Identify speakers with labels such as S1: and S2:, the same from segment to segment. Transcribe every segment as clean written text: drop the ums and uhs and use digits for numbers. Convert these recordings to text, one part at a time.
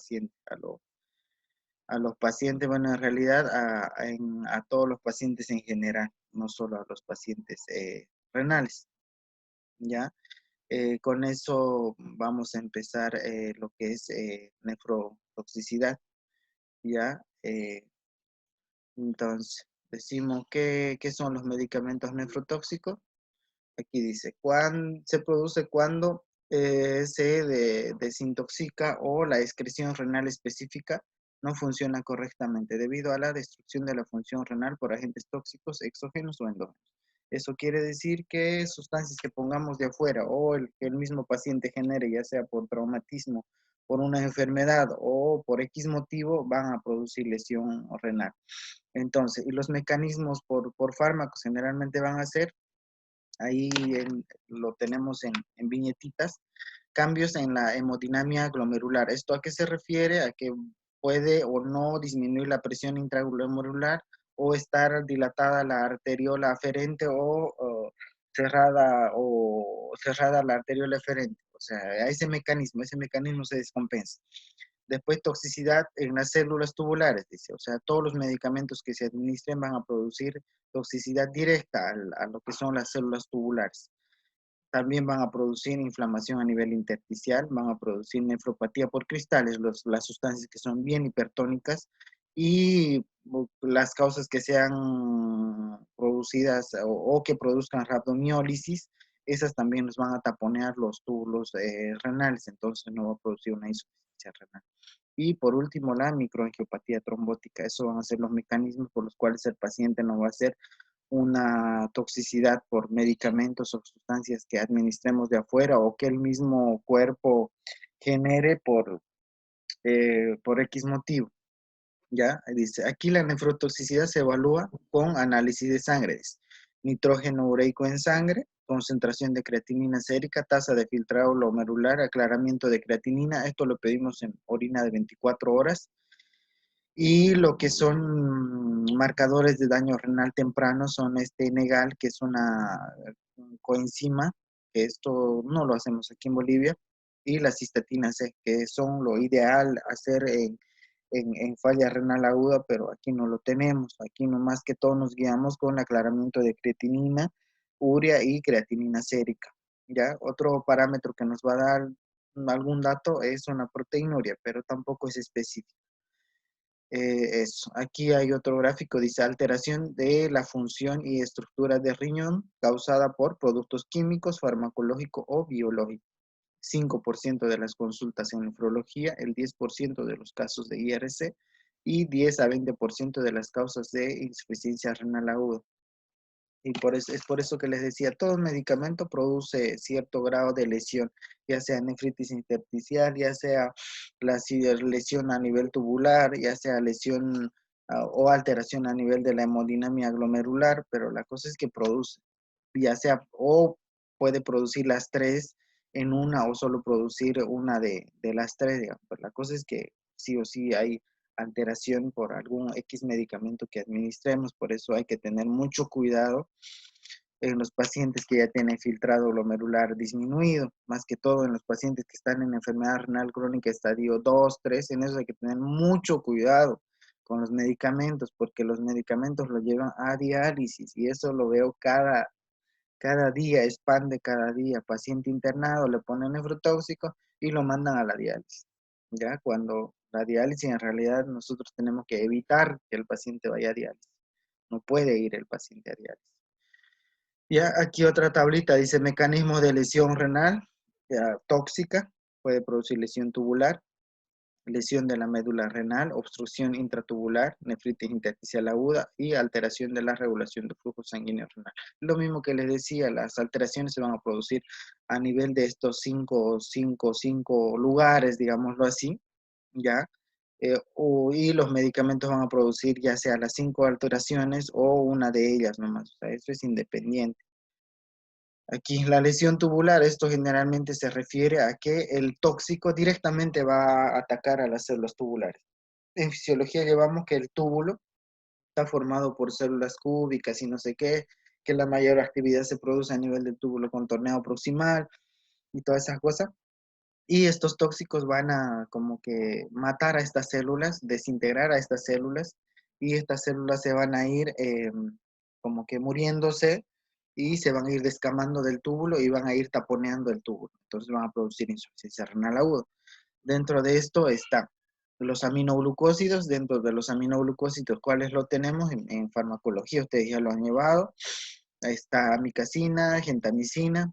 S1: paciente, a los pacientes, bueno, en realidad a todos los pacientes en general, no solo a los pacientes renales, ¿ya? Con eso vamos a empezar lo que es nefrotoxicidad, ¿ya? Entonces, decimos qué son los medicamentos nefrotóxicos. Aquí dice, se produce cuando se desintoxica o la excreción renal específica no funciona correctamente debido a la destrucción de la función renal por agentes tóxicos exógenos o endógenos. Eso quiere decir que sustancias que pongamos de afuera o que el mismo paciente genere, ya sea por traumatismo, por una enfermedad o por X motivo, van a producir lesión renal. Entonces, y los mecanismos por fármacos generalmente van a ser ahí lo tenemos en viñetitas, cambios en la hemodinamia glomerular. ¿Esto a qué se refiere? A que puede o no disminuir la presión intraglomerular o estar dilatada la arteriola aferente o cerrada la arteriola eferente. O sea, a ese mecanismo se descompensa. Después, toxicidad en las células tubulares, dice. O sea, todos los medicamentos que se administren van a producir toxicidad directa a lo que son las células tubulares. También van a producir inflamación a nivel intersticial, van a producir nefropatía por cristales, las sustancias que son bien hipertónicas, y las causas que sean producidas o que produzcan rhabdomiólisis, esas también nos van a taponear los túbulos renales, entonces no va a producir una insuficiencia renal. Y por último, la microangiopatía trombótica. Esos van a ser los mecanismos por los cuales el paciente no va a ser una toxicidad por medicamentos o sustancias que administremos de afuera o que el mismo cuerpo genere por X motivo. ¿Ya? Dice, aquí la nefrotoxicidad se evalúa con análisis de sangre. Dice, nitrógeno ureico en sangre, concentración de creatinina sérica, tasa de filtrado glomerular, aclaramiento de creatinina. Esto lo pedimos en orina de 24 horas. Y lo que son marcadores de daño renal temprano son NEGAL, que es una coenzima, que esto no lo hacemos aquí en Bolivia, y la cistatina C, que son lo ideal hacer en falla renal aguda, pero aquí no lo tenemos. Aquí nomás que todo nos guiamos con aclaramiento de creatinina, urea y creatinina sérica. ¿Ya? Otro parámetro que nos va a dar algún dato es una proteinuria, pero tampoco es específico. Eso. Aquí hay otro gráfico, dice alteración de la función y estructura del riñón causada por productos químicos, farmacológico o biológico. 5% de las consultas en nefrología, el 10% de los casos de IRC y 10 a 20% de las causas de insuficiencia renal aguda. Y es por eso que les decía, todo medicamento produce cierto grado de lesión, ya sea nefritis intersticial, ya sea lesión a nivel tubular, ya sea lesión o alteración a nivel de la hemodinamia glomerular, pero la cosa es que produce, ya sea o puede producir las tres en una o solo producir una de las tres, digamos. Pero la cosa es que sí o sí hay alteración por algún X medicamento que administremos, por eso hay que tener mucho cuidado en los pacientes que ya tienen filtrado glomerular disminuido, más que todo en los pacientes que están en enfermedad renal crónica estadio 2, 3, en eso hay que tener mucho cuidado con los medicamentos, porque los medicamentos lo llevan a diálisis y eso lo veo cada día, expande cada día, paciente internado, le ponen nefrotóxico y lo mandan a la diálisis. Ya cuando la diálisis en realidad nosotros tenemos que evitar que el paciente vaya a diálisis. No puede ir el paciente a diálisis. Ya aquí otra tablita dice mecanismos de lesión renal ya, tóxica, puede producir lesión tubular, lesión de la médula renal, obstrucción intratubular, nefritis intersticial aguda y alteración de la regulación de flujo sanguíneo renal. Lo mismo que les decía, las alteraciones se van a producir a nivel de estos cinco lugares, digámoslo así, ¿ya? Y los medicamentos van a producir ya sea las 5 alteraciones o una de ellas nomás, o sea, esto es independiente. Aquí la lesión tubular, esto generalmente se refiere a que el tóxico directamente va a atacar a las células tubulares. En fisiología llevamos que el túbulo está formado por células cúbicas y no sé qué, que la mayor actividad se produce a nivel del túbulo contorneado proximal y todas esas cosas. Y estos tóxicos van a como que matar a estas células, desintegrar a estas células, y estas células se van a ir como que muriéndose y se van a ir descamando del túbulo y van a ir taponeando el túbulo. Entonces van a producir insuficiencia renal aguda. Dentro de esto está los aminoglucósidos. Dentro de los aminoglucósidos, ¿cuáles lo tenemos? En farmacología, ustedes ya lo han llevado. Ahí está amicacina, gentamicina,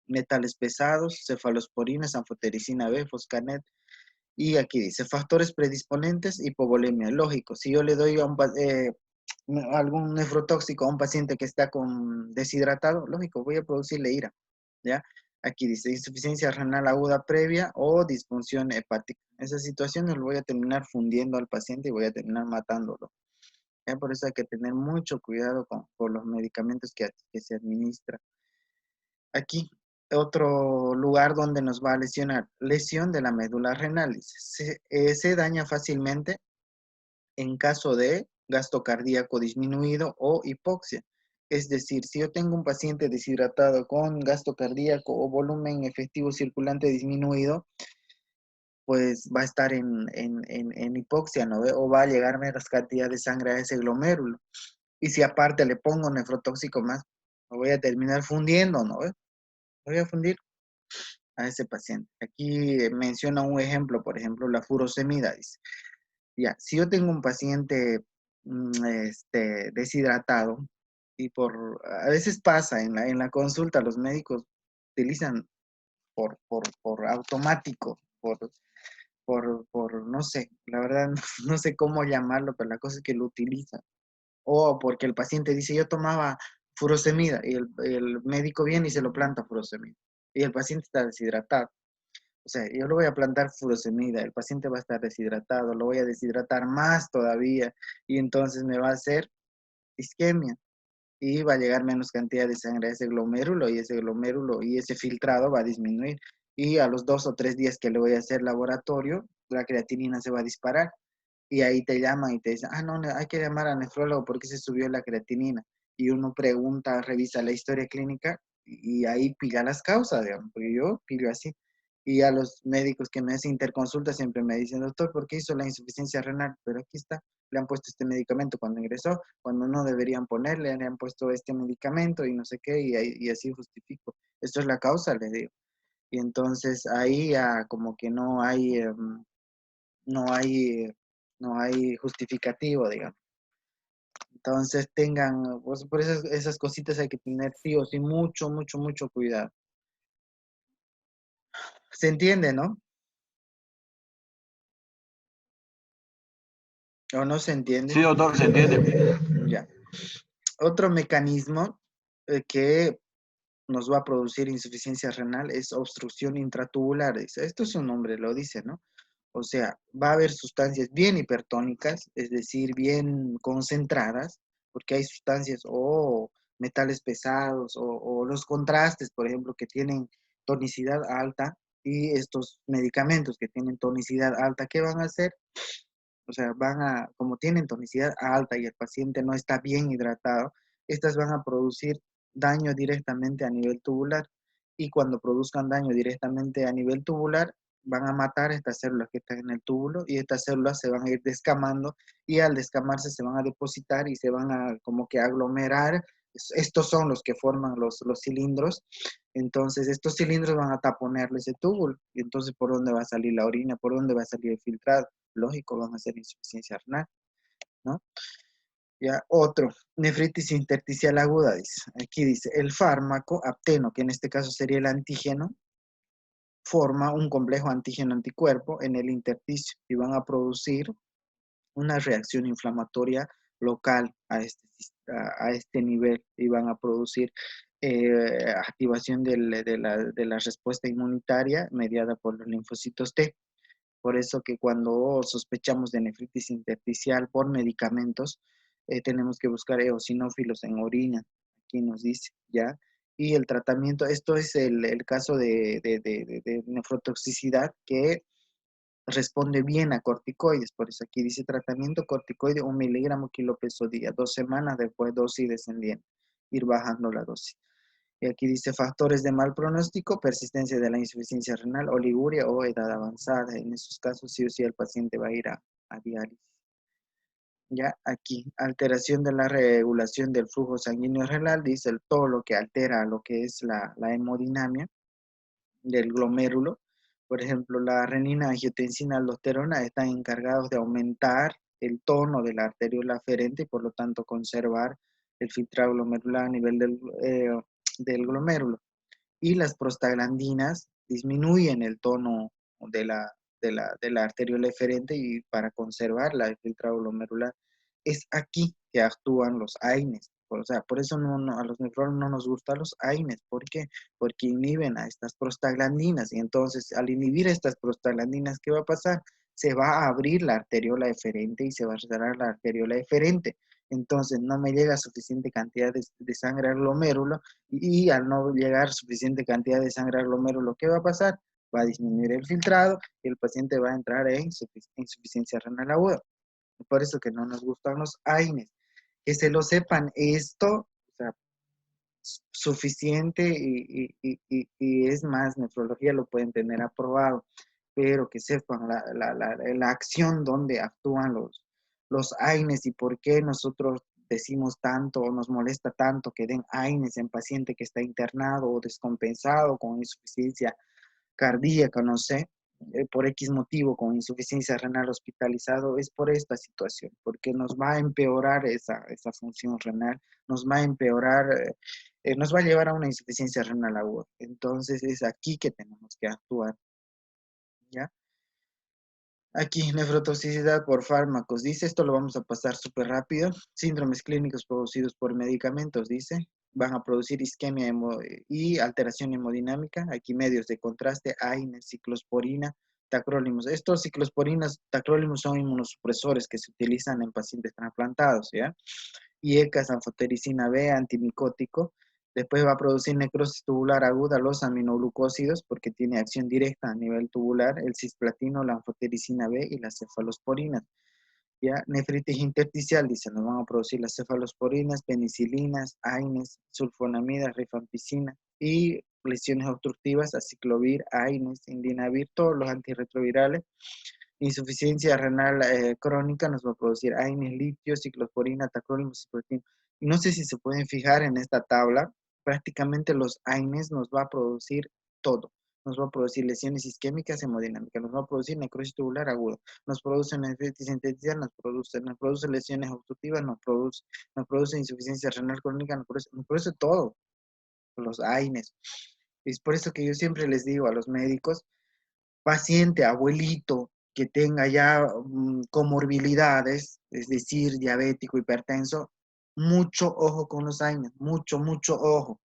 S1: metales pesados, cefalosporina, sanfotericina B, foscanet. Y aquí dice factores predisponentes, hipovolemia. Lógico, si yo le doy algún nefrotóxico a un paciente que está deshidratado, lógico, voy a producirle ira, ¿ya? Aquí dice insuficiencia renal aguda previa o disfunción hepática. Esas situaciones lo voy a terminar fundiendo al paciente y voy a terminar matándolo. ¿Ya? Por eso hay que tener mucho cuidado con los medicamentos que se administran. Aquí, otro lugar donde nos va a lesionar, lesión de la médula renal. Se daña fácilmente en caso de gasto cardíaco disminuido o hipoxia. Es decir, si yo tengo un paciente deshidratado con gasto cardíaco o volumen efectivo circulante disminuido, pues va a estar en hipoxia, ¿no ve? O va a llegar menos cantidad de sangre a ese glomérulo. Y si aparte le pongo nefrotóxico más, lo voy a terminar fundiendo, ¿no ve? Lo voy a fundir a ese paciente. Aquí menciona un ejemplo, por ejemplo, la furosemida. Dice, ya, si yo tengo un paciente deshidratado y a veces pasa en la consulta, los médicos utilizan por automático, no sé, la verdad no sé cómo llamarlo, pero la cosa es que lo utilizan. O porque el paciente dice, yo tomaba furosemida y el médico viene y se lo planta furosemida. Y el paciente está deshidratado. O sea, yo lo voy a plantar furosemida, el paciente va a estar deshidratado, lo voy a deshidratar más todavía y entonces me va a hacer isquemia y va a llegar menos cantidad de sangre a ese glomérulo y ese filtrado va a disminuir. Y a los 2 o 3 días que le voy a hacer laboratorio, la creatinina se va a disparar y ahí te llaman y te dicen, ah, no, hay que llamar al nefrólogo porque se subió la creatinina. Y uno pregunta, revisa la historia clínica y ahí pilla las causas, digamos, porque yo pillo así. Y a los médicos que me hacen interconsulta siempre me dicen, doctor, ¿por qué hizo la insuficiencia renal? Pero aquí está, le han puesto este medicamento cuando ingresó, cuando no deberían ponerle, le han puesto este medicamento y no sé qué, y así justifico. Esto es la causa, le digo. Y entonces ahí como que no hay, no hay justificativo, digamos. Entonces pues, por esas cositas hay que tener sí o sí mucho, mucho, mucho cuidado. ¿Se entiende, no? ¿O no se entiende?
S2: Sí, doctor, se entiende.
S1: Ya. Otro mecanismo que nos va a producir insuficiencia renal es obstrucción intratubular. Esto su nombre lo dice, ¿no? O sea, va a haber sustancias bien hipertónicas, es decir, bien concentradas, porque hay sustancias o metales pesados o los contrastes, por ejemplo, que tienen tonicidad alta y estos medicamentos que tienen tonicidad alta, ¿qué van a hacer? O sea, como tienen tonicidad alta y el paciente no está bien hidratado, estas van a producir daño directamente a nivel tubular. Y cuando produzcan daño directamente a nivel tubular, van a matar estas células que están en el túbulo y estas células se van a ir descamando y al descamarse se van a depositar y se van a como que aglomerar. Estos son los que forman los cilindros. Entonces, estos cilindros van a taponerle ese túbulo. Y entonces, ¿por dónde va a salir la orina? ¿Por dónde va a salir el filtrado? Lógico, van a ser insuficiencia renal, ¿no? Ya, otro, nefritis intersticial aguda, dice. Aquí dice, el fármaco apteno, que en este caso sería el antígeno, forma un complejo antígeno-anticuerpo en el intersticio y van a producir una reacción inflamatoria local a este nivel y van a producir activación de la respuesta inmunitaria mediada por los linfocitos T. Por eso que cuando sospechamos de nefritis intersticial por medicamentos, tenemos que buscar eosinófilos en orina, aquí nos dice, ¿ya? Y el tratamiento, esto es el caso de nefrotoxicidad que responde bien a corticoides, por eso aquí dice tratamiento corticoide 1 miligramo kilo peso día, 2 semanas después dosis descendiente, ir bajando la dosis. Y aquí dice factores de mal pronóstico, persistencia de la insuficiencia renal, oliguria o edad avanzada. En esos casos sí o sí el paciente va a ir a diálisis. Ya aquí, alteración de la regulación del flujo sanguíneo renal, dice todo lo que altera lo que es la hemodinamia del glomérulo. Por ejemplo, la renina, angiotensina, aldosterona están encargados de aumentar el tono de la arteriola aferente y por lo tanto conservar el filtrado glomerular a nivel del glomérulo. Y las prostaglandinas disminuyen el tono de la arteriola eferente y para conservar el filtrado glomerular. Es aquí que actúan los AINES. O sea, por eso a los nefrólogos no nos gustan los AINES. ¿Por qué? Porque inhiben a estas prostaglandinas. Y entonces, al inhibir estas prostaglandinas, ¿qué va a pasar? Se va a abrir la arteriola eferente y se va a cerrar la arteriola eferente. Entonces, no me llega suficiente cantidad de sangre al glomérulo y al no llegar suficiente cantidad de sangre al glomérulo, ¿qué va a pasar? Va a disminuir el filtrado y el paciente va a entrar en insuficiencia renal aguda. Por eso que no nos gustan los AINES. Que se lo sepan esto, o sea, suficiente y es más, nefrología lo pueden tener aprobado, pero que sepan la acción donde actúan los AINES y por qué nosotros decimos tanto o nos molesta tanto que den AINES en paciente que está internado o descompensado con insuficiencia cardíaca, no sé, por X motivo, con insuficiencia renal hospitalizado, es por esta situación, porque nos va a empeorar esa función renal, nos va a empeorar, nos va a llevar a una insuficiencia renal aguda. Entonces es aquí que tenemos que actuar, ¿ya? Aquí, nefrotoxicidad por fármacos, dice, esto lo vamos a pasar súper rápido. Síndromes clínicos producidos por medicamentos, dice, van a producir isquemia y alteración hemodinámica. Aquí medios de contraste, AINE, ciclosporina, tacrolimus. Estos ciclosporinas, tacrolimus son inmunosupresores que se utilizan en pacientes trasplantados, ¿ya? IECAS, anfotericina B, antimicótico. Después va a producir necrosis tubular aguda los aminoglucósidos porque tiene acción directa a nivel tubular, el cisplatino, la anfotericina B y las cefalosporinas. ¿Ya? Nefritis intersticial, dice, nos van a producir las cefalosporinas, penicilinas, AINES, sulfonamidas, rifampicina y lesiones obstructivas, aciclovir, AINES, indinavir, todos los antirretrovirales. Insuficiencia renal crónica nos va a producir AINES, litio, ciclosporina, tacrolimus, cisplatino. Y no sé si se pueden fijar en esta tabla, prácticamente los AINES nos va a producir todo. Nos va a producir lesiones isquémicas hemodinámicas, nos va a producir necrosis tubular aguda, nos produce nefritis intersticial, nos produce lesiones obstructivas, nos produce insuficiencia renal crónica, nos produce todo, los AINES. Es por eso que yo siempre les digo a los médicos, paciente, abuelito, que tenga ya comorbilidades, es decir, diabético, hipertenso, mucho ojo con los AINES, mucho, mucho ojo.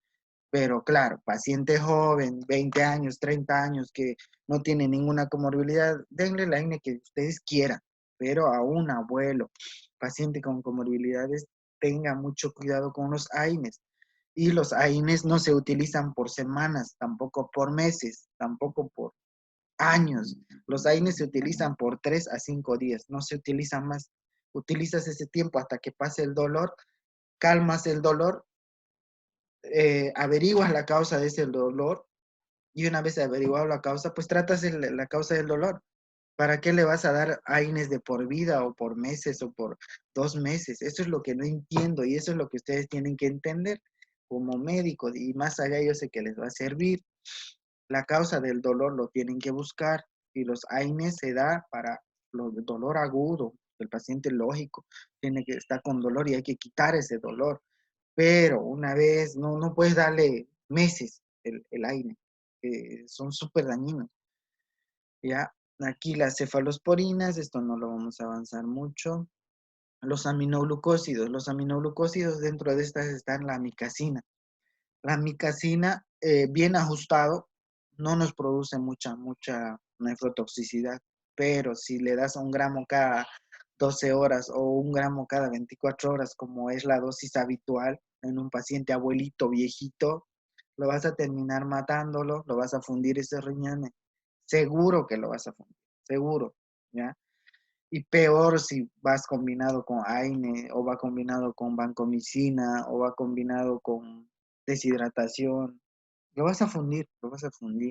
S1: Pero claro, paciente joven, 20 años, 30 años, que no tiene ninguna comorbilidad, denle la INE que ustedes quieran, pero a un abuelo, paciente con comorbilidades, tenga mucho cuidado con los AINES. Y los AINES no se utilizan por semanas, tampoco por meses, tampoco por años. Los AINES se utilizan por 3 a 5 días, no se utilizan más. Utilizas ese tiempo hasta que pase el dolor, calmas el dolor, averiguas la causa de ese dolor y una vez averiguado la causa, pues tratas la causa del dolor. ¿Para qué le vas a dar AINES de por vida o por meses o por 2 meses? Eso es lo que no entiendo y eso es lo que ustedes tienen que entender como médicos y más allá yo sé que les va a servir. La causa del dolor lo tienen que buscar y los AINES se da para el dolor agudo. El paciente lógico tiene que estar con dolor y hay que quitar ese dolor. Pero una vez, no puedes darle meses el AINE, son súper dañinos. Ya, aquí las cefalosporinas, esto no lo vamos a avanzar mucho. Los aminoglucósidos dentro de estas están la amicacina. La amicacina, bien ajustado, no nos produce mucha nefrotoxicidad, pero si le das 1 gramo cada 12 horas o 1 gramo cada 24 horas, como es la dosis habitual en un paciente abuelito, viejito, lo vas a terminar matándolo, lo vas a fundir esos riñones. Seguro que lo vas a fundir, seguro, ¿ya? Y peor si vas combinado con AINE o va combinado con vancomicina o va combinado con deshidratación. Lo vas a fundir, lo vas a fundir.